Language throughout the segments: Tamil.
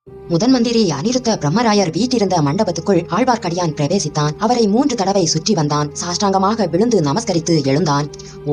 முதன் மந்திரி அனிருத்த பிரம்மராயர் வீட்டிருந்த மண்டபத்துக்குள் ஆழ்வார்க்கடியான் பிரவேசித்தான். அவரை 3 தடவை சுற்றி வந்தான். சாஷ்டாங்கமாக விழுந்து நமஸ்கரித்து எழுந்தான்.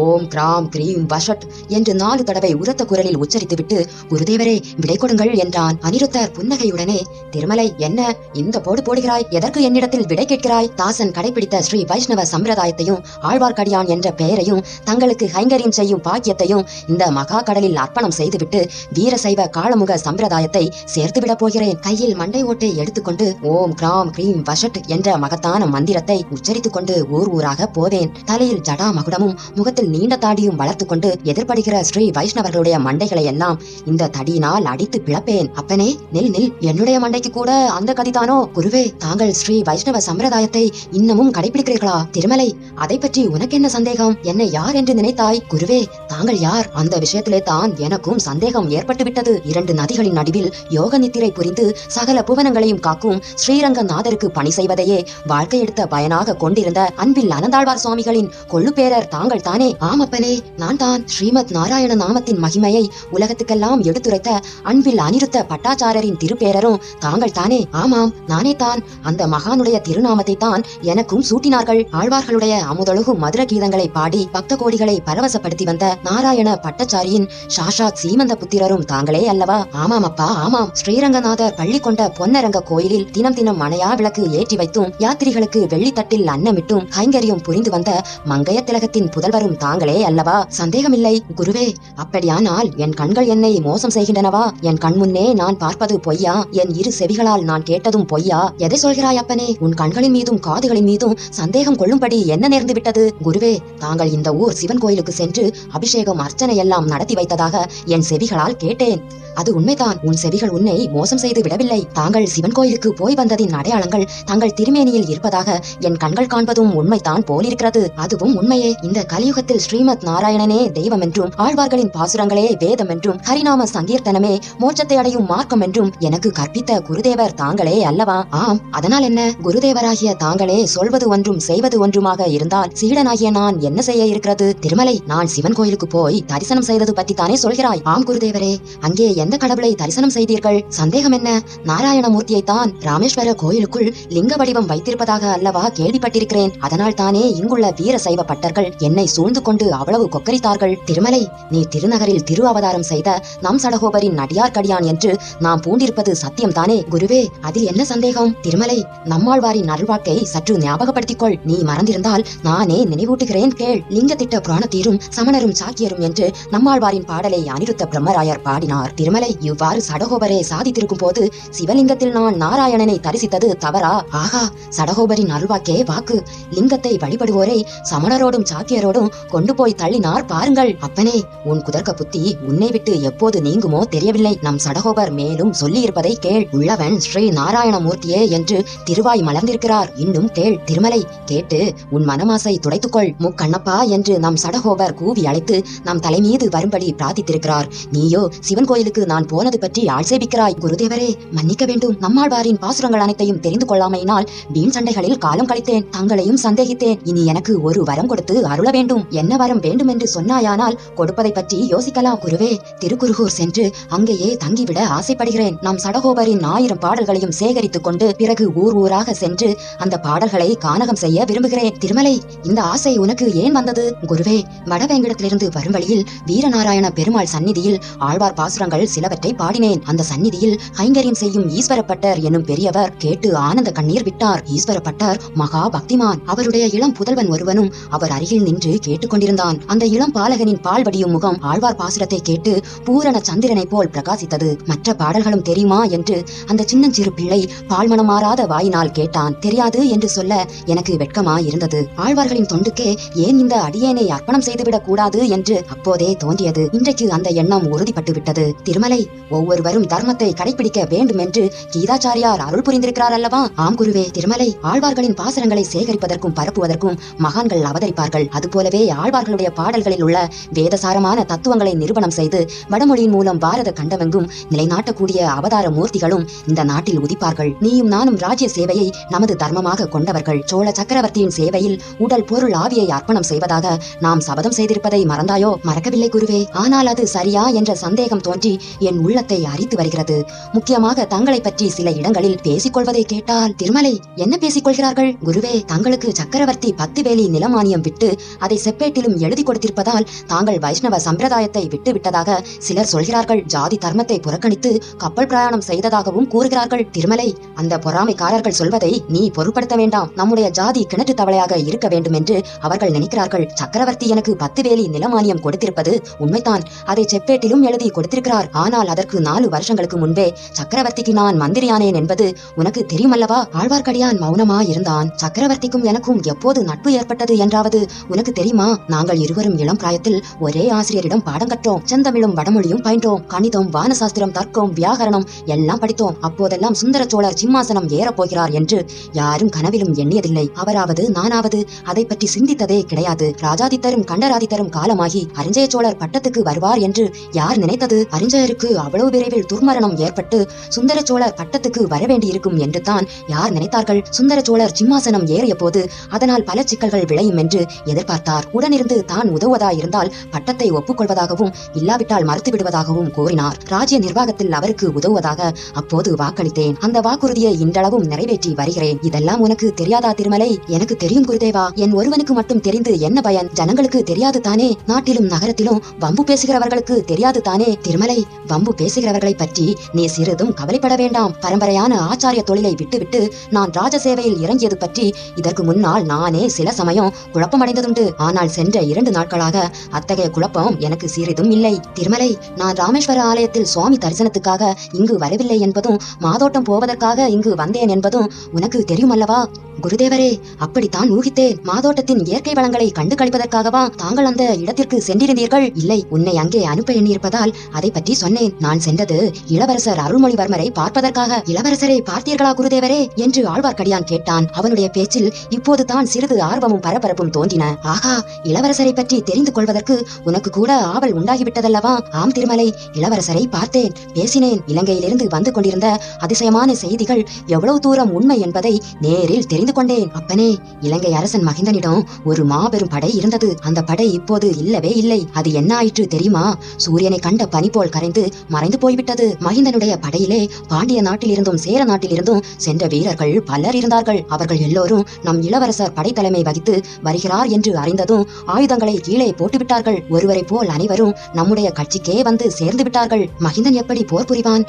ஓம் கிராம் கிரீம் வஷட் என்று 4 தடவை உரத்த குரலில் உச்சரித்துவிட்டு, குருதேவரே விடை கொடுங்கள் என்றான். அனிருத்தர் புன்னகையுடனே, திருமலை, என்ன இந்த போடு போடுகிறாய்? எதற்கு என்னிடத்தில் விடை கேட்கிறாய்? தாசன் கடைபிடித்த ஸ்ரீ வைஷ்ணவ சம்பிரதாயத்தையும் ஆழ்வார்க்கடியான் என்ற பெயரையும் தங்களுக்கு கைங்கரியம் செய்யும் பாக்கியத்தையும் இந்த மகா கடலில் அர்ப்பணம் செய்துவிட்டு வீரசைவ காளமுக சம்பிரதாயத்தை சேர்த்துவிடப் போகிறேன். கையில் மண்டை ஓட்டை எடுத்துக்கொண்டு ஓம் கிராம் கிரீம் வஷட் என்ற மகத்தான மந்திரத்தை உச்சரித்துக் கொண்டு ஊர் ஊராக போவேன். தலையில் ஜடா மகுடமும் முகத்தில் நீண்ட தாடியும் வளர்த்து கொண்டு எதிர்படுகிற ஸ்ரீ வைஷ்ணவர்களுடைய மண்டைகளை எல்லாம் இந்த தடியினால் அடித்து பிளப்பேன். அப்பனே, நில் நில், என்னுடைய மண்டைக்கு கூட அந்த கதிதானோ? குருவே, தாங்கள் ஸ்ரீ வைஷ்ணவ சம்பிரதாயத்தை இன்னமும் கடைபிடிக்கிறீர்களா? திருமலை, அதை பற்றி உனக்கு என்ன சந்தேகம்? என்னை யார் என்று நினைத்தாய்? குருவே, தாங்கள் யார்? அந்த விஷயத்திலே தான் எனக்கும் சந்தேகம் ஏற்பட்டு விட்டது. 2 நதிகளின் நடுவில் யோக நித்திரை புரிந்து சகல புவனங்களையும் காக்கும் ஸ்ரீரங்கநாதருக்கு பணி செய்வதையே வாழ்க்கை எடுத்த பயனாக கொண்டிருந்த அன்பில் அனந்தாழ்வார் சுவாமிகளின் கொள்ளுப்பேரர் தாங்கள் தானே? ஆமப்பனே, நான் தான். ஸ்ரீமத் நாராயண நாமத்தின் மகிமையை உலகத்துக்கெல்லாம் எடுத்துரைத்த அன்பில் அனிருத்த பட்டாச்சாரரின் திருப்பேரரும் தாங்கள் தானே? ஆமாம், நானே தான். அந்த மகானுடைய திருநாமத்தை தான் எனக்கும் சூட்டினார்கள். ஆழ்வார்களுடைய அமுதொழுகும் மதுர கீதங்களை பாடி பக்த கோடிகளை பரவசப்படுத்தி வந்த நாராயண பட்டச்சாரியின் சாஷாத் சீமந்த புத்திரரும் தாங்களே அல்லவா? ஆமாம் அப்பா, ஆமாம். ஸ்ரீரங்கநாதர் பள்ளி கொண்ட பொன்னரங்க கோயிலில் தினம் தினம் மணையா விளக்கு ஏற்றி வைத்தும் யாத்திரிகளுக்கு வெள்ளித்தட்டில் அன்னமிட்டும் கைங்கரியம் புரிந்து வந்த மங்கைய திலகத்தின் புதல்வரும் தாங்களே அல்லவா? சந்தேகமில்லை குருவே. அப்படியானால் என் கண்கள் என்னை மோசம் செய்கின்றனவா? என் கண் முன்னே நான் பார்ப்பது பொய்யா? என் 2 செவிகளால் நான் கேட்டதும் பொய்யா? எதை சொல்கிறாய் அப்பனே? உன் கண்களின் மீதும் காதுகளின் மீதும் சந்தேகம் கொள்ளும்படி என்ன நேர்ந்து விட்டது? குருவே, தாங்கள் இந்த ஊர் சிவன் கோயிலுக்கு சென்று அபிஷேகம் அர்ச்சனை எல்லாம் நடத்தி வைத்ததாக என் செவிகளால் கேட்டேன். அது உண்மைதான். உன் செவிகள் உன்னை மோசம் செய்து விடவில்லை. தாங்கள் சிவன் கோயிலுக்கு போய் வந்ததின் அடையாளங்கள் தங்கள் திருமேனியில் இருப்பதாக என் கண்கள் காண்பதும் உண்மைதான் போலிருக்கிறது. அதுவும் உண்மையே. இந்த கலியுகத்தில் ஸ்ரீமத் நாராயணனே தெய்வம் என்றும் ஆழ்வார்களின் பாசுரங்களே வேதம் என்றும் ஹரிநாம சங்கீர்த்தனமே மோட்சத்தை அடையும் மார்க்கம் என்றும் எனக்கு கற்பித்த குருதேவர் தாங்களே அல்லவா? ஆம், அதனால் என்ன? குருதேவராகிய தாங்களே சொல்வது ஒன்றும் செய்வது ஒன்றுமாக இருந்தால் சீடனாகிய நான் என்ன செய்ய இருக்கிறது? திருமலை, நான் சிவன் கோயிலுக்கு போய் தரிசனம் செய்தது பற்றி தானே சொல்கிறாய்? ஆம் குருதேவரே. அங்கே எந்த கடவுளை தரிசனம் செய்தீர்கள்? சந்தேகம் என்ன? நாராயணமூர்த்தியை தான் ராமேஸ்வர கோயிலுக்குள் லிங்க வடிவம் வைத்திருப்பதாக அல்லவா கேள்விப்பட்டிருக்கிறேன். அதனால் தானே இங்குள்ள வீர சைவ பட்டர்கள் என்னை சூழ்ந்து கொண்டு அவ்வளவு கொக்கரித்தார்கள். திருமலை, நீ திருநகரில் திரு அவதாரம் செய்த நம் சடகோபரின் நடியார்க்கடியான் என்று நாம் பூண்டிருப்பது சத்தியம் தானே? குருவே, அதில் என்ன சந்தேகம்? திருமலை, நம்மாழ்வாரின் அருள்வாக்கை சற்று ஞாபகப்படுத்திக்கொள். நீ மறந்திருந்தால் நானே நினைவூட்டுகிறேன், கேள். லிங்கத்திட்ட புராணத்தீரும் சமணரும் சாக்கியரும் என்று நம்மாழ்வாரின் பாடலை அனிருத்த பிரம்மராயர் பாடினார். திருமலை, இவ்வாறு சடகோபரே சாதித்திருக்கும் போது சிவலிங்கத்தில் நான் நாராயணனை தரிசித்தது தவறா? ஆகா, சடகோபரின் அருள்வாக்கே வாக்கு. லிங்கத்தை வழிபடுவோரை சமணரோடும் சாக்கியரோடும் கொண்டு போய் தள்ளினார் பாருங்கள். அப்பனே, உன் குதர்க்க புத்தி உன்னை விட்டு எப்போது நீங்குமோ தெரியவில்லை. நம் சடகோபர் மேலும் சொல்லி இருப்பதை கேள். உள்ளவன் ஸ்ரீ நாராயணமூர்த்தியே என்று திருவாய் மலர்ந்திருக்கிறார். இன்னும் கேள். திருமலை, கேட்டு உன் மனமாசை துடைத்துக்கொள். முக்கண்ணப்பா என்று நம் சடகோபர் கூவி அழைத்து நம் தலை மீது வரும்படி பிரார்த்தித்திருக்கிறார். நீயோ சிவன் கோயிலுக்கு நான் போனது பற்றி ஆட்சேபிக்கிறாய். குருதேவரே, மன்னிக்க வேண்டும். நம்மாழ்வாரின் பாசுரங்கள் அனைத்தையும் தெரிந்து கொள்ளாமையினால் வீண் சண்டைகளில் காலம் கழித்தேன். தங்களையும் சந்தேகித்தேன். இனி எனக்கு ஒரு வரம் கொடுத்து அருள வேண்டும். என்ன வரம் வேண்டும் என்று சொன்னாயானால் கொடுப்பதை பற்றி யோசிக்கலாம். குருவே, திருக்குருகூர் சென்று அங்கேயே தங்கிவிட ஆசைப்படுகிறேன். நம் சடகோபரின் 1000 பாடல்களையும் சேகரித்துக் கொண்டு பிறகு ஊர் ஊராக சென்று அந்த பாடல்களை கானகம் செய்ய விரும்புகிறேன். திருமலை, இந்த ஆசை உனக்கு ஏன் வந்தது? குருவே, வடவேங்கடத்திலிருந்து வரும் வழியில் வீரநாராயண பெருமாள் சந்நிதியில் ஆழ்வார் பாசுரங்கள் சிலவற்றை பாடினேன். அந்த சந்நிதியில் கைங்கரியம் செய்யும் ஈஸ்வரப்பட்டர் என்னும் பெரியவர் கேட்டு ஆனந்த கண்ணீர் விட்டார். ஈஸ்வரப்பட்டர் மகா பக்திமான். அவருடைய இளம் புதல்வன் ஒருவனும் அவர் அருகில் நின்று கேட்டுக்கொண்டிருந்தான். அந்த இளம் பாலகனின் பால்வடியும் முகம் ஆழ்வார் பாசுரத்தை கேட்டு பூரண சந்திரனை போல் பிரகாசித்தது. மற்ற பாடல்களும் தெரியுமா என்று அந்த சின்னஞ்சிறு பிள்ளை பால்மணம் மாறாத வாயினால் கேட்டான். தெரியாது என்று சொல்ல எனக்கு வெட்கமா இருந்தது. ஆழ்வார்களின் தொண்டுக்கே ஏன் இந்த அடியேனை அர்ப்பணம் செய்துவிடக் கூடாது என்று அப்போதே தோன்றியது. இன்றைக்கு அந்த எண்ணம் உறுதிப்பட்டு விட்டது. திருமலை, ஒவ்வொருவரும் தர்மத்தை கடைபிடிக்க வேண்டும் என்று கீதாச்சாரியார் அருள் புரிந்திருக்கிறார் அல்லவா? ஆம் குருவே. திருமலை, ஆழ்வார்களின் பாசுரங்களை சேகரிப்பதற்கும் பரப்புவதற்கும் மகான்கள் அவதரிப்பார்கள். அதுபோலவே ஆழ்வார்களுடைய பாடல்களில் உள்ள வேதசாரமான தத்துவங்களை நிரூபணம் செய்து வடமொழியின் மூலம் பாரத கண்டமெங்கும் நிலைநாட்டக்கூடிய அவதார மூர்த்திகளும் இந்த நாட்டில் உதிப்பார்கள். நீயும் நானும் ராஜ்ய சேவையை நமது தர்மமாக கொண்டவர்கள். சோழ சக்கரவர்த்தியின் சேவையில் உடல் பொருள் ஆவியை அர்ப்பணம் செய்வதாக நாம் சபதம் செய்திருப்பதை மறந்தாயோ? மறக்கவில்லை குருவே. ஆனால் அது சரியா என்ற சந்தேகம் தோன்றி என் உள்ளத்தை அரித்து வருகிறது. முக்கியமாக தங்களை பற்றி சில இடங்களில் பேசிக்கொள்வதை கேட்டால், திருமலை, என்ன பேசிக்கொள்கிறார்கள்? குருவே, தங்களுக்கு சக்கரவர்த்தி 10 வேலி நிலமானியம் விட்டு அதை செப்பேட்டிலும் எழுதி கொடுத்திருப்பதால் தாங்கள் வைஷ்ணவ சம்பிரதாயத்தை விட்டு விட்டதாக சிலர் சொல்கிறார்கள். ஜாதி தர்மத்தை புறக்கணித்து கப்பல் பிரயாணம் செய்ததாகவும் கூறுகிறார்கள். திருமலை, அந்த பொறாமைக்காரர்கள் சொல்வதை நீ பொருட்படுத்த வேண்டாம். நம்முடைய ஜாதி கிணற்று தவளையாக இருக்க வேண்டும் என்று அவர்கள் நினைக்கிறார்கள். சக்கரவர்த்தி எனக்கு 10 வேலி நிலமானியம் கொடுத்திருப்பது உண்மைதான். அதை செப்பேட்டிலும் எழுதி கொடுத்திருக்கிறார். ஆனால் அதற்கு 4 வருஷங்களுக்கு முன்பே சக்கரவர்த்திக்கு நான் மந்திரியானேன் என்பது உனக்கு தெரியுமல்லவா? ஆழ்வார்க்கடியான் மௌனமா இருந்தான். சக்கரவர்த்திக்கும் எனக்கும் எப்போது நட்பு ஏற்பட்டது என்றாவது உனக்கு தெரியுமா? நாங்கள் இருவரும் இளம் பிராயத்தில் ஒரே ஆசிரியரிடம் பாடம் கற்றோம். செந்தமிழும் வடமொழியும் பயின்றோம். கணிதம், வானசாஸ்திரம், தர்க்கம், வியாகரணம் எல்லாம் படித்தோம். அப்போதெல்லாம் சுந்தர சோழர் சிம்மாசனம் ஏறப் போகிறார் என்று யாரும் கனவிலும் எண்ணியதில்லை. அவராவது நானாவது அதை பற்றி சிந்தித்ததே கிடையாது. ராஜாதித்தரும் கண்டராதித்தரும் காலமாகி அரிஞ்சய சோழர் பட்டத்துக்கு வருவார் என்று யார் நினைத்தது? அரிஞ்சயருக்கு அவ்வளவு விரைவில் துர்மரணம் ஏற்பட்டு சுந்தர சோழர் பட்டத்துக்கு வரவேண்டியிருக்கும் என்று தான் யார் நினைத்தார்கள். சுந்தர சோழர் சிம்மாசனம் ஏறிய போது அதனால் பல சிக்கல்கள் விளையும் என்று எதிர்பார்த்தார். உடனிருந்து தான் உதவுவதாயிருந்தால் பட்டத்தை ஒப்புக்கொள்வதாகவும் இல்லாவிட்டால் மறுத்து விடுவதாகவும் கூறினார். ராஜ்ய நிர்வாகத்தில் அவருக்கு உதவுவதாக அப்போது வாக்களித்தேன். அந்த வாக்குறுதியை இன்றளவும் நிறைவேற்றி வருகிறேன். இதெல்லாம் உனக்கு தெரியாதா திருமலை? எனக்கு தெரியும் குருதேவா. என் ஒருவனுக்கு மட்டும் தெரிந்து என்ன பயன்? ஜனங்களுக்கு தெரியாது தானே? நாட்டிலும் நகரத்திலும் வம்பு பேசுகிறவர்களுக்கு தெரியாது தானே? திருமலை, வம்பு பேசுகிறவர்களை பற்றி நீ சிறிதும் கவலைப்பட வேண்டாம். பரம்பரையான ஆச்சாரிய தொழிலை விட்டுவிட்டு நான் ராஜசேவையில் இறங்கியது பற்றி இதற்கு முன்னால் நானே சில சமயம் குழப்பமடைந்ததுண்டு. ஆனால் சென்ற 2 நாட்களாக அத்தகைய குழப்பம் எனக்கு சிறிதும் இல்லை. திருமலை, நான் ராமேஸ்வர ஆலயத்தில் சுவாமி தரிசனத்துக்காக இங்கு வரவில்லை என்பதும் மாதோட்டம் போவதற்காக இங்கு வந்தேன் என்பதும் உனக்கு தெரியுமல்லவா? குருதேவரே, அப்படித்தான் ஊகித்தேன். மாதோட்டத்தின் இயற்கை வளங்களை கண்டு கழிப்பதற்காகவா தாங்கள் அந்த இடத்திற்கு சென்றிருந்தீர்கள்? இல்லை, உன்னை அங்கே அனுப்ப எண்ணியிருப்பதால் அதை பற்றி சொன்னேன். நான் சென்றது இளவரசர் அருள்மொழிவர்மரை பார்ப்பதற்காக. இளவரசரை பார்த்தீர்களா குருதேவரே என்று ஆழ்வார்க்கடியான் கேட்டான். அவனுடைய பேச்சில் இப்போது தான் சிறிது ஆர்வமும் பரபரப்பும் தோன்றின. ஆகா, இளவரசரை பற்றி தெரிந்து கொள்வதற்கு உனக்கு கூட ஆவல் உண்டாகிவிட்டதல்லவா? ஆம் திருமலை, இளவரசரை பார்த்தேன், பேசினேன். இலங்கையிலிருந்து வந்து கொண்டிருந்த அதிசயமான செய்திகள் எவ்வளவு தூரம் உண்மை என்பதை நேரில் தெரிந்து கொண்டேன். அப்பனே, இலங்கை அரசன் மகிந்தனிடம் ஒரு மாபெரும் படை இருந்தது. அந்த படை இப்போது இல்லவே இல்லை. அது என்ன ஆயிற்று தெரியுமா? சூரியனை கண்ட பனி போல் கரைந்து மறைந்து போய்விட்டது. மகிந்தனுடைய படையிலே பாண்டிய நாட்டிலிருந்தும் சேர நாட்டிலிருந்தும் சென்ற வீரர்கள் பலர் இருந்தார்கள். அவர்கள் எல்லோரும் நம் இளவரசர் படைத்தலைமை வகித்து வருகிறார் என்று அறிந்ததும் ஆயுதங்களை கீழே போட்டுவிட்டார்கள். ஒருவரை போல் அனைவரும் நம்முடைய கட்சிக்கே வந்து சேர்ந்து விட்டார்கள். மகிந்தன் எப்படி போர் புரிவான்?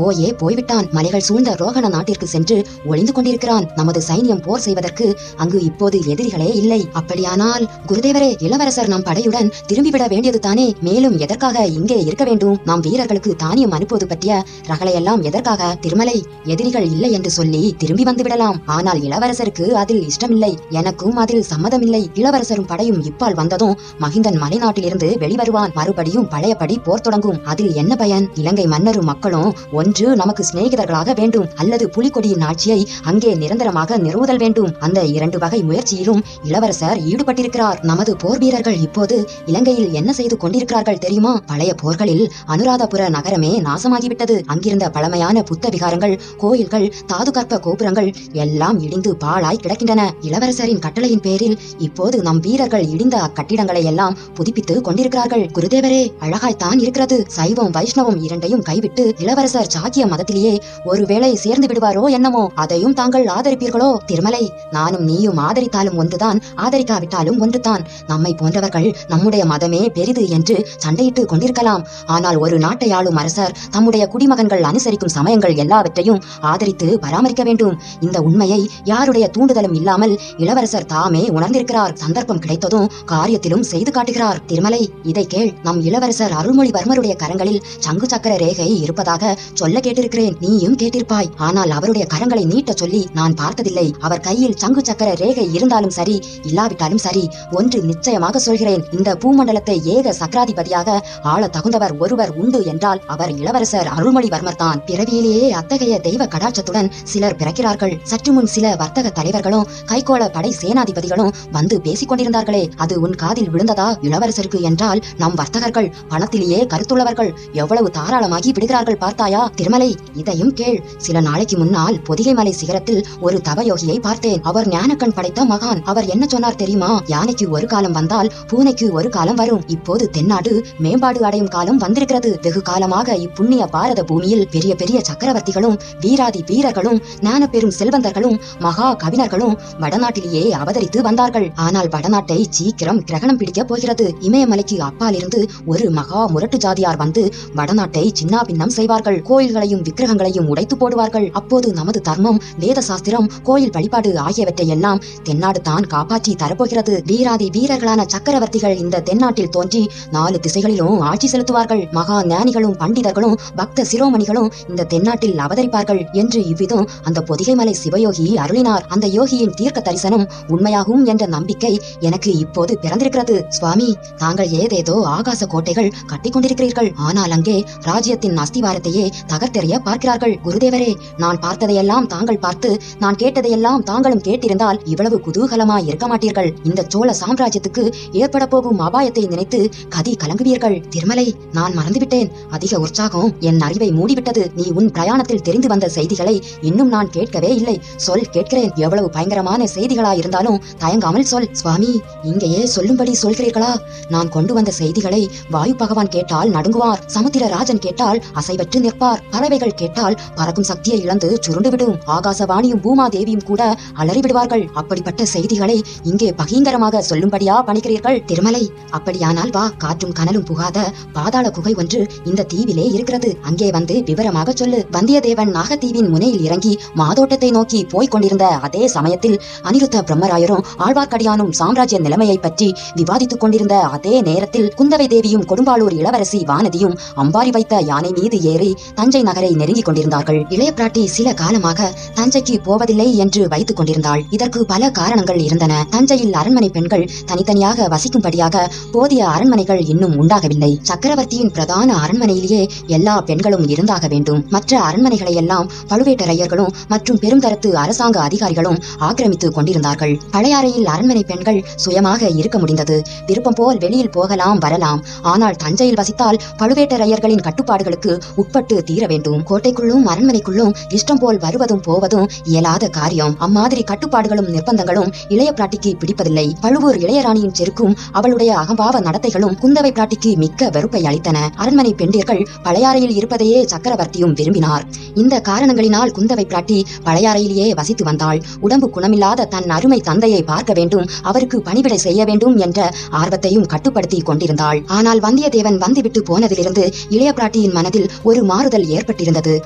போய்விட்டான். மலைகள் சூழ்ந்த ரோகண நாட்டிற்கு சென்று ஒளிந்து கொண்டிருக்கிறான். நமது சைன்யம் போர் செய்வதற்கு அங்கு இப்போது எதிரிகளே இல்லை. அப்படியானால் குருதேவரே, இளவரசர் நம் படையுடன் திரும்பிவிட வேண்டியது தானே? மேலும் எதற்காக இங்கே இருக்க வேண்டும்? நாம் வீரர்களுக்கு தானியம் அனுப்புவது பற்றிய ரகளையெல்லாம் எதற்காக? திருமலை, எதிரிகள் இல்லை என்று சொல்லி திரும்பி வந்து விடலாம். ஆனால் இளவரசருக்கு அதில் இஷ்டமில்லை. எனக்கும் அதில் சம்மதமில்லை. இளவரசரும் படையும் இப்பால் வந்ததும் மகிந்தன் மலைநாட்டிலிருந்து வெளிவருவான். மறுபடியும் பழையபடி போர் தொடங்கும். அதில் என்ன பயன்? இலங்கை மன்னரும் மக்களும் ஒன்று நமக்கு சிநேகிதர்களாக வேண்டும், அல்லது புலிகொடியின் ஆட்சியை அங்கே நிரந்தரமாக நிறுவுதல் வேண்டும். அந்த 2 வகை முயற்சியிலும் இளவரசர் ஈடுபட்டிருக்கிறார். நமது போர் வீரர்கள் இப்போது இலங்கையில் என்ன செய்து கொண்டிருக்கிறார்கள் தெரியுமா? பழைய போர்களில் அனுராதபுர நகரமே நாசமாகிவிட்டது. அங்கிருந்த பழமையான புத்த விகாரங்கள், கோயில்கள், தாதுகற்ப கோபுரங்கள் எல்லாம் இடிந்து பாழாய் கிடக்கின்றன. இளவரசரின் கட்டளையின் பேரில் இப்போது நம் வீரர்கள் இடிந்த அக்கட்டிடங்களை எல்லாம் புதுப்பித்து கொண்டிருக்கிறார்கள். குருதேவரே, அழகாய்த்தான் இருக்கிறது. சைவம் வைஷ்ணவம் இரண்டையும் கைவிட்டு இளவரசர் சாக்கிய மதத்திலேயே ஒருவேளை சேர்ந்து விடுவாரோ என்னமோ? அதையும் தாங்கள் ஆதரிப்பீர்களோ? திருமலை, நானும் நீயும் ஆதரித்தாலும் ஒன்றுதான், ஆதரிக்காவிட்டாலும் ஒன்றுதான். நம்மை போன்றவர்கள் நம்முடைய மதமே பெரிது என்று சண்டையிட்டு கொண்டிருக்கலாம். ஆனால் ஒரு நாட்டை ஆளும் அரசர் தம்முடைய குடிமகன்கள் அனுசரிக்கும் சமயங்கள் எல்லாவற்றையும் ஆதரித்து பராமரிக்க வேண்டும். இந்த உண்மையை யாருடைய தூண்டுதலும் இல்லாமல் இளவரசர் தாமே உணர்ந்திருக்கிறார். சந்தர்ப்பம் கிடைத்ததும் காரியத்திலும் செய்து காட்டுகிறார். திருமலை, இதை கேள். நம் இளவரசர் அருள்மொழிவர்மருடைய கரங்களில் சங்கு சக்கர ரேகை இருப்பதாக சொல்ல கேட்டிருக்கிறேன். நீயும் கேட்டிருப்பாய். ஆனால் அவருடைய கரங்களை நீட்ட சொல்லி நான் பார்த்ததில்லை. அவர் கையில் சங்கு சக்கர ரேகை இருந்தாலும் சரி, இல்லாவிட்டாலும் சரி, ஒன்று நிச்சயமாக சொல்கிறேன். இந்த பூமண்டலத்தை ஏக சக்கராதிபதியாக ஆள தகுந்தவர் ஒருவர் உண்டு என்றால் அவர் இளவரசர் அருள்மொழிவர்மர் தான். பிறவியிலேயே அத்தகைய தெய்வ கடாட்சத்துடன் சிலர் பிறக்கிறார்கள். சற்று முன் சில வர்த்தக தலைவர்களும் கைகோள படை சேனாதிபதிகளும் வந்து பேசிக் கொண்டிருந்தார்களே, அது உன் காதில் விழுந்ததா? இளவரசருக்கு என்றால் நம் வர்த்தகர்கள் பணத்திலேயே கருத்துள்ளவர்கள். எவ்வளவு தாராளமாகி விடுகிறார்கள் பார்த்தாயா? திருமலை, இதையும் கேள். சில நாளைக்கு முன்னால் பொதிகை மலை சிகரத்தில் ஒரு தவயோகியை பார்த்தேன். அவர் ஞானக்கண் படைத்த மகான். அவர் என்ன சொன்னார் தெரியுமா? யானைக்கு ஒரு காலம் வந்தால் பூனைக்கு ஒரு காலம் வரும். இப்போது தென்னாடு மேம்பாடு அடையும் காலம் வந்திருக்கிறது. வெகு காலமாக இப்புண்ணிய பாரத பூமியில் பெரிய பெரிய சக்கரவர்த்திகளும் வீராதி வீரர்களும் ஞான பெரும் செல்வந்தர்களும் மகா கவிஞர்களும் வடநாட்டிலேயே அவதரித்து வந்தார்கள். ஆனால் வடநாட்டை சீக்கிரம் கிரகணம் பிடிக்க போகிறது. இமயமலைக்கு அப்பால் இருந்து ஒரு மகா முரட்டு ஜாதியார் வந்து வடநாட்டை சின்னா பின்னம் செய்வார்கள். கோயில்களையும் விக்கிரகங்களையும் உடைத்து போடுவார்கள். அப்போது நமது தர்மம், வேத சாஸ்திரம், கோயில் வழிபாடு ஆகியவற்றை எல்லாம் தென்னாடு தான் காப்பாற்றி தரப்போகிறது. வீராதி வீரர்களான சக்கரவர்த்திகள் இந்த தென்னாட்டில் தோன்றி 4 திசைகளிலும் ஆட்சி செலுத்துவார்கள். மகா ஞானிகளும் பண்டிதர்களும் பக்த சிரோமணிகளும் இந்த தென்னாட்டில் அவதரிப்பார்கள் என்று இவ்விதம் அந்த பொதிகை மலை சிவயோகி அருளினார். அந்த யோகியின் தீர்க்க தரிசனம் உண்மையாகும் என்ற நம்பிக்கை எனக்கு இப்போது பிறந்திருக்கிறது. சுவாமி, தாங்கள் ஏதேதோ ஆகாச கோட்டைகள் கட்டிக் கொண்டிருக்கிறீர்கள். ஆனால் அங்கே ராஜ்யத்தின் அஸ்திவாரத்தையே தகர்த்தெறிய பார்க்கிறார்கள். குருதேவரே, நான் பார்த்ததையெல்லாம் தாங்கள் பார்த்து, நான் கேட்டதையெல்லாம் தாங்களும் கேட்டிருந்தால் இவ்வளவு குதூகலமாய் இருக்க மாட்டீர்கள். இந்த சோழ சாம்ராஜ்யத்துக்கு ஏற்பட போகும் அபாயத்தை நினைத்து கதி கலங்குவீர்கள். திருமலை, நான் மறந்துவிட்டேன். அதிக உற்சாகம் என் அறிவை மூடிவிட்டது. நீ உன் பிரயாணத்தில் தெரிந்து வந்த செய்திகளை இன்னும் நான் கேட்கவே இல்லை. சொல், கேட்கிறேன். எவ்வளவு பயங்கரமான செய்திகளா இருந்தாலும் தயங்காமல் சொல். சுவாமி, இங்கேயே சொல்லும்படி சொல்கிறீர்களா? நான் கொண்டு வந்த செய்திகளை வாயு பகவான் கேட்டால் நடுங்குவார். சமுத்திர ராஜன் கேட்டால் அசைவற்று நிற்பார். பறவைகள் கேட்டால் பறக்கும் சக்தியை இழந்து சுருண்டுவிடும். ஆகாசவாணியும் பூமாதேவியும் கூட அலறி விடுவார்கள். அப்படிப்பட்ட செய்திகளை இங்கே பகீங்கரமாக சொல்லும்படியா பணிக்கிறீர்கள்? திருமலை, அப்படியானால் வா. காற்றும் கனலும் புகாத பாதாள குகை ஒன்று இந்த தீவிலே இருக்கிறது. அங்கே வந்து விவரமாக சொல்லு. வந்தியத்தேவன் நாகத்தீவின் முனையில் இறங்கி மாதோட்டத்தை நோக்கி போய்க் கொண்டிருந்த அதே சமயத்தில் அனிருத்த பிரம்மராயரும் ஆழ்வார்க்கடியானும் சாம்ராஜ்ய நிலைமையை பற்றி விவாதித்துக் கொண்டிருந்த அதே நேரத்தில் குந்தவை தேவியும் கொடும்பாளூர் இளவரசி வானதியும் அம்பாரி வைத்த யானை மீது ஏறி தஞ்சை நகரை நெருங்கிக் கொண்டிருந்தார்கள். இளைய பிராட்டி சில காலமாக தஞ்சைக்கு போவதில்லை என்று வைத்துக் கொண்டிருந்தாள். இதற்கு பல காரணங்கள் இருந்தன. தஞ்சையில் அரண்மனை பெண்கள் தனித்தனியாக வசிக்கும்படியாக போதிய அரண்மனைகள் இன்னும் உண்டாகவில்லை. சக்கரவர்த்தியின் பிரதான அரண்மனையிலேயே எல்லா பெண்களும் இருந்தாக வேண்டும். மற்ற அரண்மனைகளை எல்லாம் பழுவேட்டரையர்களும் மற்றும் பெருந்தரத்து அரசாங்க அதிகாரிகளும் ஆக்கிரமித்துக் கொண்டிருந்தார்கள். பழையாறையில் அரண்மனை பெண்கள் சுயமாக இருக்க முடிந்தது. விருப்பம் போல் வெளியில் போகலாம், வரலாம். ஆனால் தஞ்சையில் வசித்தால் பழுவேட்டரையர்களின் கட்டுப்பாடுகளுக்கு உட்பட்டு தீர வேண்டும். கோட்டைக்குள்ளும் அரண்மனைக்குள்ளும் இஷ்டம் போல் வருவதும் போவதும் இயலாத காரியம். அம்மாதிரி கட்டுப்பாடுகளும் நிர்பந்தங்களும் இளைய பிராட்டிக்கு பிடிப்பதில்லை. பழுவூர் இளையராணியின் செருக்கும் அவளுடைய அகம்பாவ நடத்தைகளும் குந்தவை பிராட்டிக்கு மிக்க வெறுப்பை அளித்தன. அரண்மனை பெண்டிர்கள் பழையாறையில் இருப்பதையே சக்கரவர்த்தியும் விரும்பினார். இந்த காரணங்களினால் குந்தவை பிராட்டி பழையாறையிலேயே வசித்து வந்தாள். உடம்பு குணமில்லாத தன் அருமை தந்தையை பார்க்க வேண்டும், அவருக்கு பணிவிடை செய்ய வேண்டும் என்ற ஆர்வத்தையும் கட்டுப்படுத்தி கொண்டிருந்தாள். ஆனால் வந்தியத்தேவன் வந்துவிட்டு போனதிலிருந்து இளைய பிராட்டியின் மனதில் ஒரு மாறுதல் ஏற்பட்டிருந்தது.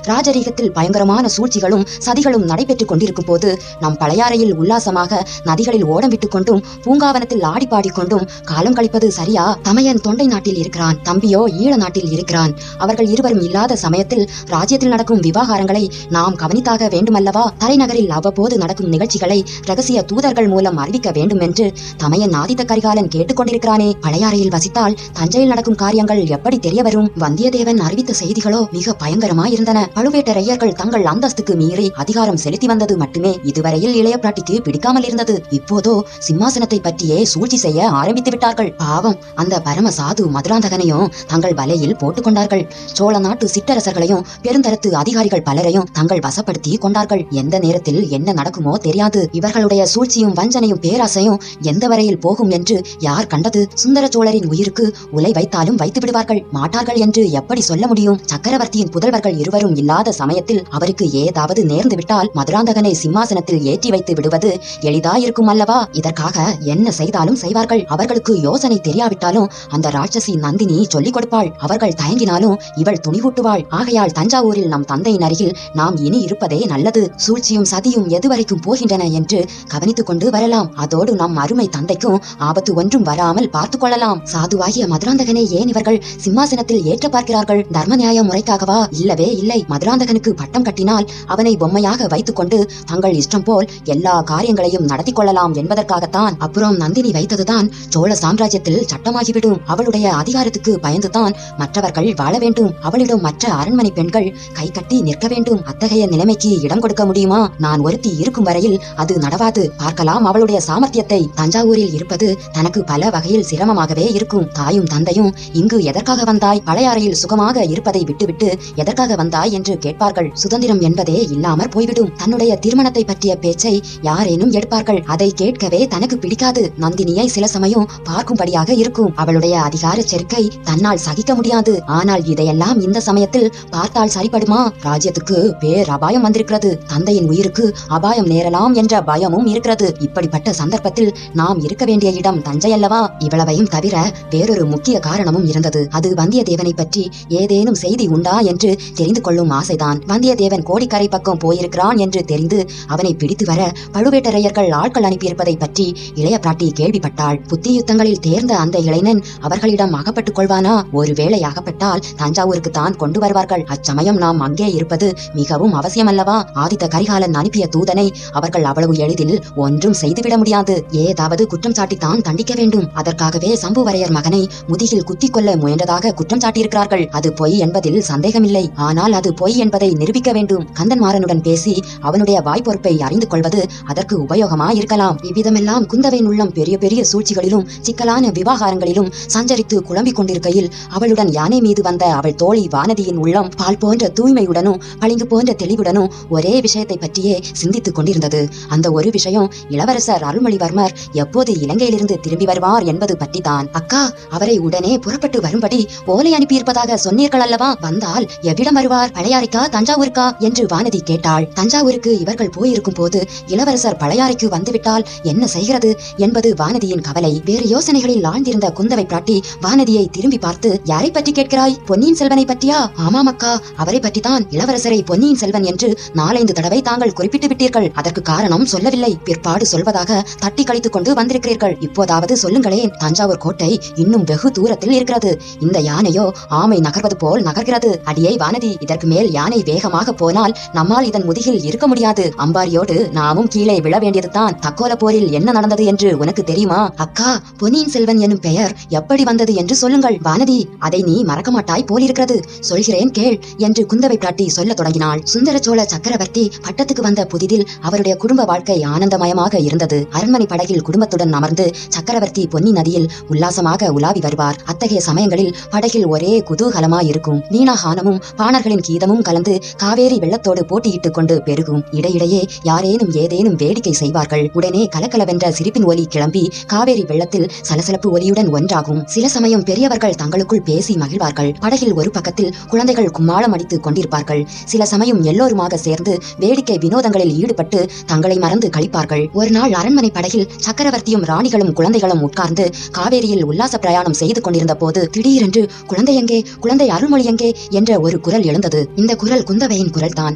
ராஜரீகத்தில் பயங்கரமான சூழ்ச்சிகளும் சதிகளும் நடைபெற்றுக் கொண்டிருக்கும் போது நம் பழையாறையில் உல்லாசமாக நதிகளில் ஓடம் விட்டுக் கொண்டும் பூங்காவனத்தில் ஆடிப்பாடிக்கொண்டும் காலம் கழிப்பது சரியா? தமையன் தொண்டை நாட்டில் இருக்கிறான், தம்பியோ ஈழ நாட்டில் இருக்கிறான். அவர்கள் இருவரும் இல்லாத சமயத்தில் ராஜ்யத்தில் நடக்கும் விவகாரங்களை நாம் கவனித்தாக வேண்டுமல்லவா? தலைநகரில் அவ்வப்போது நடக்கும் நிகழ்ச்சிகளை ரகசிய தூதர்கள் மூலம் அறிவிக்க வேண்டும் என்று தமையன் ஆதித்த கரிகாலன் கேட்டுக்கொண்டிருக்கிறானே. பழையாறையில் வசித்தால் தஞ்சையில் நடக்கும் காரியங்கள் எப்படி தெரிய வரும்? வந்தியத்தேவன் அறிவித்த செய்திகளோ மிக பயங்கரமாயிருந்தன. பழுவேட்டரையர்கள் தங்கள் அந்தஸ்துக்கு மீறி அதிகாரம் செலுத்தி வந்தது மட்டுமே இதுவரையில் இளைய பிராட்டிக்கு பிடிக்காமல் இருந்தது. இப்போதோ சிம்மாசனத்தை பற்றியே சூழ்ச்சி செய்ய ஆரம்பித்து விட்டார்கள். பாவம், அந்த பரம சாது மதுராந்தகனையும் தங்கள் வலையில் போட்டுக் கொண்டார்கள். சோழ நாட்டு சிற்றரசர்களையும் பெருந்தரத்து அதிகாரிகள் பலரையும் தங்கள் வசப்படுத்தி கொண்டார்கள். எந்த நேரத்தில் என்ன நடக்குமோ தெரியாது. இவர்களுடைய சூழ்ச்சியும் வஞ்சனையும் பேராசையும் எந்த வரையில் போகும் என்று யார் கண்டது? சுந்தர சோழரின் உயிருக்கு உலை வைத்தாலும் வைத்து விடுவார்கள், மாட்டார்கள் என்று எப்படி சொல்ல முடியும்? சக்கரவர்த்தியின் புதல்வர்கள் இருவரும் இல்லாத சமயத்தில் அவருக்கு ஏதாவது நேர்ந்து விட்டால் மதுராந்தகனை சிம்மாசனத்தில் ஏற்றி வைத்து விடுவது எளிதாயிருக்கும் அல்லவா? இதற்காக என்ன செய்தாலும் செய்வார்கள். அவர்களுக்கு யோசனை தெரியாவிட்டாலும் அந்த ராட்சசி நந்தினி சொல்லிக் கொடுப்பாள். அவர்கள் தயங்கினாலும் இவள் துணிவூட்டுவாள். ஆகையால் தஞ்சாவூரில் நம் தந்தையின் அருகில் நாம் இனி இருப்பதே நல்லது. சூழ்ச்சியும் சதியும் எதுவரைக்கும் போகின்றன என்று கவனித்துக் கொண்டு வரலாம். அதோடு நம் அருமை தந்தைக்கும் ஆபத்து ஒன்றும் வராமல் பார்த்துக் கொள்ளலாம். சாதுவாகிய மதுராந்தகனை ஏன் இவர்கள் சிம்மாசனத்தில் ஏற்ற பார்க்கிறார்கள்? தர்ம நியாய முறைக்காகவா? இல்லவே இல்லை. மதுராந்தகனுக்கு பட்டம் கட்டினால் அவனை பொம்மையாக வைத்துக் கொண்டு தங்கள் இஷ்டம் போல் எல்லா காரியங்களையும் நடத்தி கொள்ளலாம் என்பதற்காகத்தான். அப்புறம் நந்தினி வைத்ததுதான் சோழ சாம்ராஜ்யத்தில் சட்டமாகிவிடும். அவளுடைய அதிகாரத்துக்கு பயந்துதான் மற்றவர்கள் வாழ வேண்டும். அவளிடம் மற்ற அரண்மனை பெண்கள் கை கட்டி நிற்க வேண்டும். அத்தகைய நிலைமைக்கு இடம் கொடுக்க முடியுமா? நான் ஒருத்தி இருக்கும் வரையில் அது நடவாது. பார்க்கலாம் அவளுடைய சாமர்த்தியத்தை. தஞ்சாவூரில் இருப்பது தனக்கு பல வகையில் சிரமமாகவே இருக்கும். தாயும் தந்தையும் இங்கு எதற்காக வந்தாய்? பழையாறையில் சுகமாக இருப்பதை விட்டுவிட்டு எதற்காக வந்தாய் என்று கேட்பார்கள். சுதந்திரம் என்பதே இல்லாமற் போய்விடும். தன்னுடைய திருமணத்தை பற்றிய பேச்சை யாரேனும் எடுப்பார்கள். அதை கேட்கவே தனக்கு பிடிக்காது. நந்தினியை சில சமயம் பார்க்கும்படியாக இருக்கும். அவளுடைய அதிகார செருக்கை தன்னால் சகிக்க முடியாது. ஆனால் இதையெல்லாம் இந்த சமயத்தில் பார்த்தால் சரிப்படுமா? ராஜ்யத்துக்கு பேர் அபாயம் வந்திருக்கிறது. தந்தையின் உயிருக்கு அபாயம் நேரலாம் என்ற பயமும் இருக்கிறது. இப்படிப்பட்ட சந்தர்ப்பத்தில் நாம் இருக்க வேண்டிய இடம் தஞ்சை அல்லவா? இவ்வளவையும் தவிர வேறொரு முக்கிய காரணமும் இருந்தது. அது வந்தியத்தேவனை பற்றி ஏதேனும் செய்தி உண்டா என்று தெரிந்து கொள்ளும் ஆசைதான். வந்தியத்தேவன் கோடிக்கரை பக்கம் போயிருக்கிறான் என்று தெரிந்து அவனை பிடித்து வர பழுவேட்டரையர்கள் ஆட்கள் அனுப்பியிருப்பதை பற்றி இளைய பிராட்டி கேள்விப்பட்டாள். புத்தி யுத்தங்களில் தேர்ந்த அந்த இளைஞன் அவர்களிடம் அகப்பட்டுக் கொள்வானா? ஒருவேளை அகப்பட்டால் தஞ்சாவூருக்கு தான் கொண்டு வருவார்கள். அச்சமயம் நாம் அங்கே இருப்பது மிகவும் அவசியம் அல்லவா? ஆதித்த கரிகாலன் அனுப்பிய தூதனை அவர்கள் அவ்வளவு எளிதில் ஒன்றும் செய்துவிட முடியாது. ஏதாவது குற்றம் சாட்டித்தான் தண்டிக்க வேண்டும். அதற்காகவே சம்புவரையர் மகனை முதுகில் குத்திக் கொள்ள முயன்றதாக குற்றம் சாட்டியிருக்கிறார்கள். அது பொய் என்பதில் சந்தேகமில்லை. ஆனால் அது பொய் என்பதை நிரூபிக்க வேண்டும். கந்தன்மாறனுடன் பேசி அவனுடைய வாய்ப்பொறுப்பை அறிந்து கொள்வது அதற்கு உபயோகமாயிருக்கலாம். இவ்விதமெல்லாம் குந்தவையின் உள்ளம் பெரிய பெரிய சூழ்ச்சிகளிலும் சிக்கலான விவகாரங்களிலும் சஞ்சரித்து குழம்பிக் கொண்டிருக்கையில் அவளுடன் யானை மீது வந்த அவள் தோழி வானதியின் உள்ளம் பால் போன்ற தூய்மையுடனும் பளிங்கு போன்ற தெளிவுடனும் ஒரே விஷயத்தை பற்றியே சிந்தித்துக் கொண்டிருந்தது. அந்த ஒரு விஷயம் இளவரசர் அருள்மொழிவர்மர் எப்போது இலங்கையிலிருந்து திரும்பி வருவார் என்பது பற்றித்தான். அக்கா, அவரை உடனே புறப்பட்டு வரும்படி ஓலை அனுப்பியிருப்பதாக சொன்னீர்கள் அல்லவா? வந்தால் எவ்விடம் வருவார்? பழையாறைக்கா தஞ்சாவூருக்கா என்று வானதி கேட்டாள். தஞ்சாவூருக்கு இவர்கள் போயிருக்கும் போது இளவரசர் பழையாறைக்கு வந்துவிட்டால் என்ன செய்கிறது என்பது வானதியின் கவலை. வேறு யோசனைகளில் ஆழ்ந்திருந்த குந்தவை பிராட்டி வானதியை திரும்பி பார்த்து, யாரை பற்றி கேட்கிறாய்? பொன்னியின் செல்வனை பற்றியா? ஆமாம் அக்கா, அவரை பற்றித்தான். இளவரசரை பொன்னியின் செல்வன் என்று 4-5 தடவை தாங்கள் குறிப்பிட்டு விட்டீர்கள். அதற்கு காரணம் சொல்லவில்லை. பிற்பாடு சொல்வதாக தட்டி கழித்துக் கொண்டு வந்திருக்கிறீர்கள். இப்போதாவது சொல்லுங்களேன். தஞ்சாவூர் கோட்டை இன்னும் வெகு தூரத்தில் இருக்கிறது. இந்த யானையோ ஆமை நகர்வது போல் நகர்கிறது. அடியே வானதி, இதற்கு மேல் யானை வேகமாக போனால் நம்மால் இதன் முதுகில் இருக்க முடியாது. அம்பாரியோடு நாமும் கீழே விழ வேண்டியதுதான். தக்கோல போரில் என்ன நடந்தது என்று உனக்கு தெரியுமா? அக்கா, பொன்னியின் செல்வன் எனும் பெயர் எப்படி வந்தது என்று சொல்லுங்கள். வானதி, அதை நீ மறக்க மாட்டாய் போலிருக்கிறது. சொல்கிறேன் கேள் என்று குந்தவை பிராட்டி சொல்ல தொடங்கினாள். சுந்தர சோழ சக்கரவர்த்தி பட்டத்துக்கு வந்த புதிதில் அவருடைய குடும்ப வாழ்க்கை ஆனந்தமயமாக இருந்தது. அரண்மனை படகில் குடும்பத்துடன் அமர்ந்து சக்கரவர்த்தி பொன்னி நதியில் உல்லாசமாக உலாவி வருவார். அத்தகைய சமயங்களில் படகில் ஒரே குதூகலமாயிருக்கும். வீணாகானமும் பாணர்களின் கீதமும் கலந்து காவேரி வெள்ளத்தோடு போட்டியிட்டுக் கொண்டு பெருகும். இடையிடையே யாரேனும் ஏதேனும் வேடிக்கை செய்வார்கள். உடனே கலக்கலவென்ற சிரிப்பின் ஒலி கிளம்பி காவேரி வெள்ளத்தில் சலசலப்பு ஒலியுடன் ஒன்றாகும். சில சமயம் பெரியவர்கள் தங்களுக்குள் பேசி மகிழ்வார்கள். படகில் ஒரு பக்கத்தில் குழந்தைகள் கும்மாளம் அடித்துக் கொண்டிருப்பார்கள். சில சமயம் எல்லோருமாக சேர்ந்து வேடிக்கை வினோதங்களில் ஈடுபட்டு தங்களை மறந்து கழிப்பார்கள். ஒரு நாள் அரண்மனை படகில் சக்கரவர்த்தியும் ராணிகளும் குழந்தைகளும் உட்கார்ந்து காவேரியில் உல்லாச பிரயாணம் செய்து கொண்டிருந்த போது திடீரென்று குழந்தை எங்கே, குழந்தை அருள்மொழி எங்கே என்ற ஒரு குரல் எழுந்தது. இந்த குரல் குந்தவையின் குரல் தான்.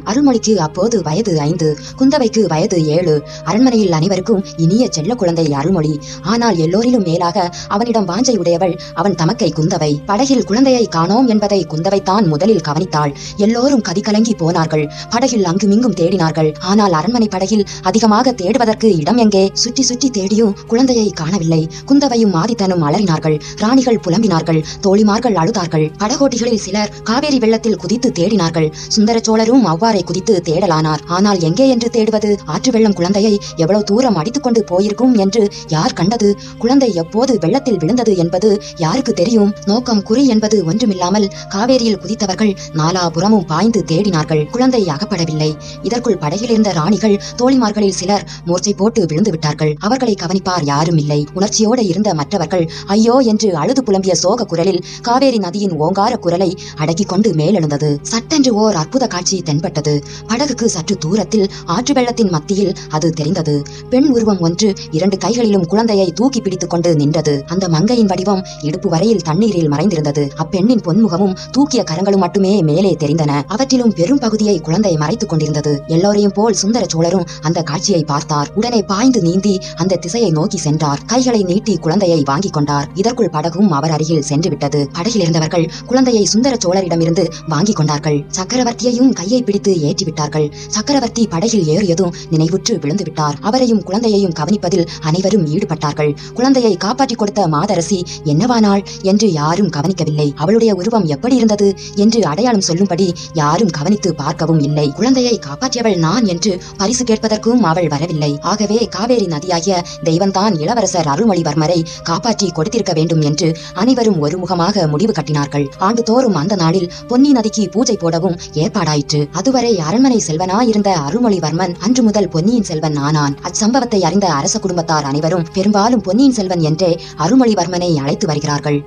அருள்மொழிக்கு அப்போது வயது 5, குந்தவைக்கு வயது 7. அரண்மனையில் அனைவருக்கும் இனிய செல்ல குழந்தை அருள்மொழி. ஆனால் எல்லோரிலும் மேலாக அவனிடம் வாஞ்சை உடையவள் அவன் தமக்கை குந்தவை. படகில் குழந்தையை காணோம் என்பதை குந்தவை தான் முதலில் கவனித்தாள். எல்லோரும் கதிகலங்கி போனார்கள். படகில் அங்குமிங்கும் தேடினார்கள். ஆனால் அரண்மனை படகில் அதிகமாக தேடுவதற்கு இடம் எங்கே? சுற்றி சுற்றி தேடியும் குழந்தையை காணவில்லை. குந்தவையும் ஆதித்தனும் அலறினார்கள். ராணிகள் புலம்பினார்கள். தோழிமார்கள் அழுதார்கள். படகோட்டிகளில் சிலர் காவேரி வெள்ளத்தில் குதித்து தேடினார்கள். சுந்தர சோழரும் அவ்வாறே குதித்து தேடலானார். ஆனால் எங்கே என்று தேடுவது? ஆற்று வெள்ளம் குழந்தையை எவ்வளவு தூரம் அடித்துக் கொண்டு போயிருக்கும் என்று யார் கண்டது? குழந்தை எப்போது வெள்ளத்தில் விழுந்தது என்பது யாருக்கு தெரியும்? நோக்கம் குறி என்பது ஒன்றுமில்லாமல் காவேரியில் குதித்தவர்கள் நாலாபுறமும் பாய்ந்து தேடினார்கள். குழந்தை அகப்படவில்லை. இதற்குள் படகில் இருந்த ராணிகள் தோழிமார்களில் சிலர் மூர்ச்சை போட்டு விழுந்து விட்டார்கள். அவர்களை கவனிப்பார் யாரும் இல்லை. உணர்ச்சியோடு இருந்த மற்றவர்கள் ஐயோ என்று அழுது புலம்பிய சோக குரலில் காவேரி நதியின் ஓங்கார குரலை அடக்கிக் கொண்டு மேலெழுந்தது. சட்டென்று ஓர் அற்புத காட்சி தென்பட்டது. படகுக்கு சற்று தூரத்தில் ஆற்று வெள்ளத்தின் மத்தியில் அது தெரிந்தது. பெண் உருவம் ஒன்று 2 கைகளிலும் குழந்தையை தூக்கி பிடித்துக் கொண்டு நின்றது. அந்த மங்கையின் வடிவம் இடுப்பு வரையில் தண்ணீரில் மறைந்திருந்தது. அப்பெண்ணின் பொன்முகமும் தூக்கிய கரங்களும் மட்டுமே மேலே தெரிந்தன. அவற்றிலும் பெரும் பகுதியை குழந்தை மறைத்துக் கொண்டிருந்தது. எல்லோரையும் போல் சுந்தர சோழரும் அந்த காட்சியை பார்த்தார். உடனே பாய்ந்து நீந்தி அந்த திசையை நோக்கி சென்றார். கைகளை நீட்டி குழந்தையை வாங்கிக் கொண்டார். இதற்குள் படகும் அவர் அருகில் சென்று விட்டது. படகில் இருந்தவர்கள் குழந்தையை சுந்தர சோழரிடமிருந்து வாங்கிக் கொண்டார்கள். சக்கரவர்த்தியையும் கையை பிடித்து ஏற்றிவிட்டார்கள். சக்கரவர்த்தி படகில் ஏறியதும் நினைவுற்று விழுந்து விட்டார். அவரையும் குழந்தையையும் கவனிப்பதில் அனைவரும் ஈடுபட்டார்கள். குழந்தையை காப்பாற்றிக் கொடுத்த மாதரசி என்னவானாள் என்று யாரும் கவனிக்கவில்லை. அவளுடைய உருவம் எப்படி இருந்தது என்று அடையாளம் சொல்லும்படி யாரும் கவனித்து பார்க்கவும் இல்லை. குழந்தையை காப்பாற்றியவள் நான் என்று பரிசு கேட்பதற்கும் அவள் வரவில்லை. ஆகவே காவேரி நதியாகிய தெய்வந்தான் இளவரசர் அருள்மொழிவர்மரை காப்பாற்றி கொடுத்திருக்க வேண்டும் என்று அனைவரும் ஒருமுகமாக முடிவு கட்டினார்கள். ஆண்டுதோறும் அந்த நாளில் பொன்னி நதிக்கு பூஜை போடவும் ஏற்பாடாயிற்று. அதுவரை அரண்மனை செல்வனாயிருந்த அருள்மொழிவர்மன் அன்று முதல் பொன்னியின் செல்வன் ஆனான். அச்சம்பவத்தை அறிந்த அரச குடும்பத்தார் அனைவரும் பெரும்பாலும் பொன்னியின் செல்வன் என்றே அருள்மொழிவர்மனை அழைத்து வருகிறார்கள்.